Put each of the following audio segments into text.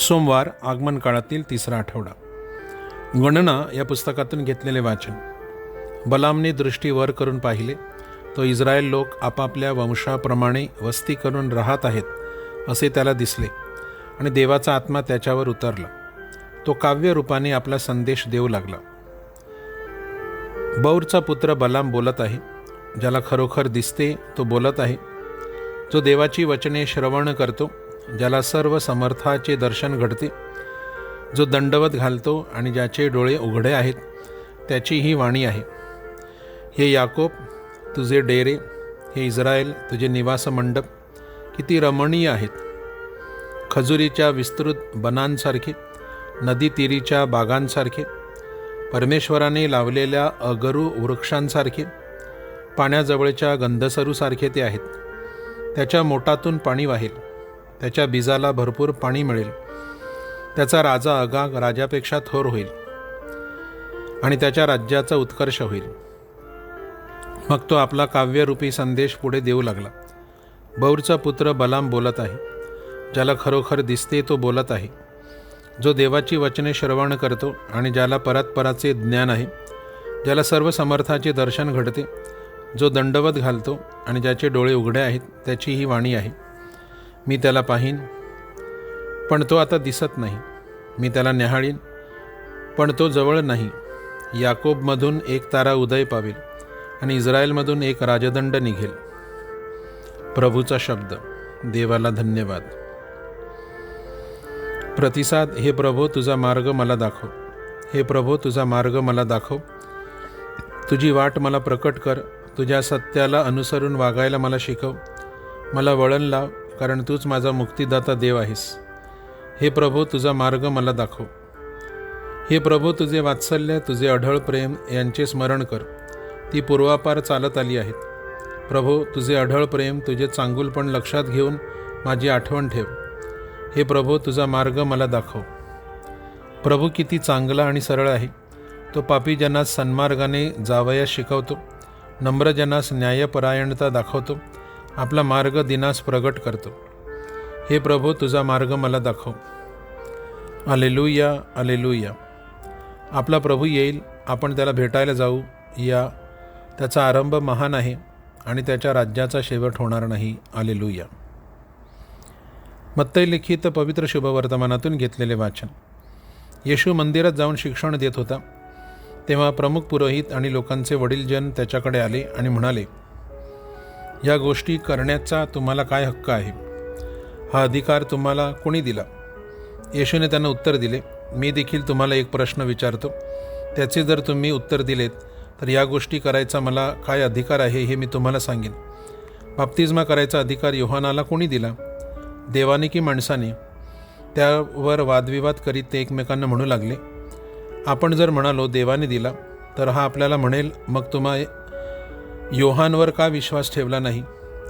सोमवार आगमन काळातील तिसरा आठवडा. गणना या पुस्तकातून घेतलेले वाचन. बलामने दृष्टी वर करून पाहिले, तो इस्रायल लोक आपापल्या वंशाप्रमाणे वस्ती करून राहत आहेत असे त्याला दिसले आणि देवाचा आत्मा त्याच्यावर उतरला. तो काव्य रूपाने आपला संदेश देऊ लागला. बौरचा पुत्र बलाम बोलत आहे, ज्याला खरोखर दिसते तो बोलत आहे, जो देवाची वचने श्रवण करतो, ज्याला सर्व समर्थाचे दर्शन घडते, जो दंडवत घालतो आणि ज्याचे डोळे उघडे आहेत, त्याची ही वाणी आहे. हे याकोब, तुझे डेरे, हे इस्रायल, तुझे निवास मंडप किती रमणीय आहेत. खजुरीच्या विस्तृत बनांसारखे, नदी तीरीच्या बागांसारखे, परमेश्वराने लावलेल्या अगरू वृक्षांसारखे, पाण्याजवळच्या गंधसरूसारखे ते आहेत. त्याच्या मोटातून पाणी वाहेल, त्याच्या बीजाला भरपूर पाणी मिळेल. त्याचा राजा अगाग राजापेक्षा थोर होईल आणि त्याच्या राज्याचा उत्कर्ष होईल. मग तो आपला काव्यरूपी संदेश पुढे देऊ लागला. बौरचा पुत्र बलाम बोलत आहे, ज्याला खरोखर दिसते तो बोलत आहे, जो देवाची वचने श्रवण करतो आणि ज्याला परात्पराचे ज्ञान आहे, ज्याला सर्व समर्थाचे दर्शन घडते, जो दंडवत घालतो आणि ज्याचे डोळे उघडे आहेत, त्याची ही वाणी आहे. मी त्याला पाहीन, पण तो आता दिसत नाही. मी त्याला न्याहाळीन, पण तो जवळ नाही. याकोबमधून एक तारा उदय पावेल आणि इस्रायलमधून एक राजदंड निघेल. प्रभूचा शब्द. देवाला धन्यवाद. प्रतिसाद. हे प्रभो, तुझा मार्ग मला दाखव. हे प्रभो, तुझा मार्ग मला दाखव. तुझी वाट मला प्रकट कर. तुझ्या सत्याला अनुसरून वागायला मला शिकव. मला वळण लाव, कारण तूच माझा मुक्तिदाता देव आहेस. हे प्रभो, तुझा मार्ग मला दाखव. हे प्रभो, तुझे वात्सल्य, तुझे अढळ प्रेम यांचे स्मरण कर. ती पूर्वापार चालत आली आहेत. प्रभो, तुझे अढळ प्रेम, तुझे चांगुलपण लक्षात घेऊन माझी आठवण ठेव. हे प्रभो, तुझा मार्ग मला दाखव. प्रभू किती चांगला आणि सरळ आहे. तो पापी जनास सन्मार्गाने जावयास शिकवतो, नम्रजनास न्यायपरायणता दाखवतो, आपला मार्ग दिनास प्रगट करतो. हे प्रभो, तुझा मार्ग मला दाखव. Alleluia, alleluia. आपला प्रभू येईल, आपण त्याला भेटायला जाऊ या. त्याचा आरंभ महान आहे आणि त्याच्या राज्याचा शेवट होणार नाही. अलेलुया. मत्ती लिखित पवित्र शुभवर्तमानातून घेतलेले वाचन. येशू मंदिरात जाऊन शिक्षण देत होता, तेव्हा प्रमुख पुरोहित आणि लोकांचे वडीलजन त्याच्याकडे आले आणि म्हणाले, या गोष्टी करण्याचा तुम्हाला काय हक्क आहे? हा अधिकार तुम्हाला कोणी दिला? येशूने त्यांना उत्तर दिले, मी देखील तुम्हाला एक प्रश्न विचारतो. त्याचे जर तुम्ही उत्तर दिलेत तर या गोष्टी करायचा मला काय अधिकार आहे हे मी तुम्हाला सांगेन. बाप्तिस्मा करायचा अधिकार योहानाला कोणी दिला, देवाने की माणसाने? त्यावर वादविवाद करीत ते एकमेकांना म्हणू लागले. आपण जर म्हणालो देवाने दिला, तर हा आपल्याला म्हणेल, मग तुम्हा योहानवर का विश्वास ठेवला नाही?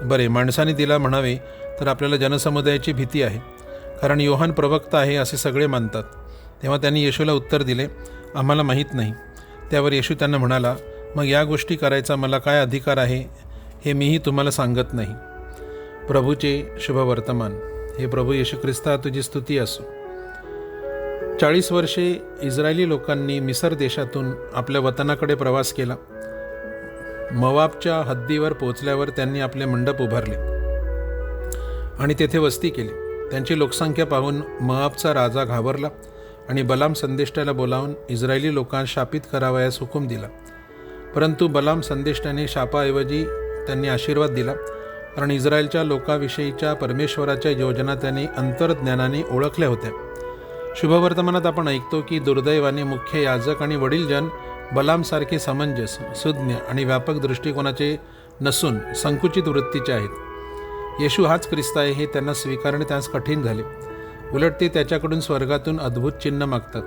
बरे, माणसाने दिला म्हणावे तर आपल्याला जनसमुदायाची भीती आहे, कारण योहान प्रवक्ता आहे असे सगळे मानतात. तेव्हा त्यांनी येशूला उत्तर दिले, आम्हाला माहीत नाही. त्यावर येशू त्यांना म्हणाला, मग या गोष्टी करायचा मला काय अधिकार आहे हे मीही तुम्हाला सांगत नाही. प्रभूचे शुभवर्तमान. हे प्रभू येशू ख्रिस्ता, तुझी स्तुती असो. 40 वर्षे इस्रायली लोकांनी मिसर देशातून आपल्या वतनाकडे प्रवास केला. मोवाबच्या हद्दीवर पोहोचल्यावर त्यांनी आपले मंडप उभारले आणि तेथे वस्ती केली. त्यांची लोकसंख्या पाहून मोआबचा राजा घाबरला आणि बलाम संदेष्टाला बोलावून इस्रायली लोकांस शापित करावयास हुकूम दिला. परंतु बलाम संदेष्टाने शापाऐवजी त्यांनी आशीर्वाद दिला, कारण इस्रायलच्या लोकाविषयीच्या परमेश्वराच्या योजना त्यांनी अंतर्ज्ञानाने ओळखल्या होत्या. शुभवर्तमानात आपण ऐकतो की दुर्दैवाने मुख्य याजक आणि वडीलजन बलामसारखे समंजस, सुज्ञ आणि व्यापक दृष्टिकोनाचे नसून संकुचित वृत्तीचे आहेत. येशू हाच ख्रिस्त आहे हे त्यांना स्वीकारणे त्यास कठीण झाले. उलट ते त्याच्याकडून स्वर्गातून अद्भुत चिन्ह मागतात.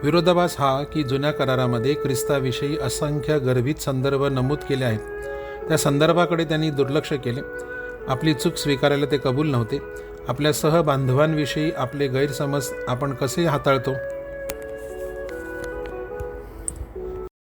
विरोधाभास हा की जुन्या करारामध्ये ख्रिस्ताविषयी असंख्य गर्भित संदर्भ नमूद केले आहेत. त्या संदर्भाकडे त्यांनी दुर्लक्ष केले. आपली चूक स्वीकारायला ते कबूल नव्हते. आपल्या सहबांधवांविषयी आपले गैरसमज आपण कसे हाताळतो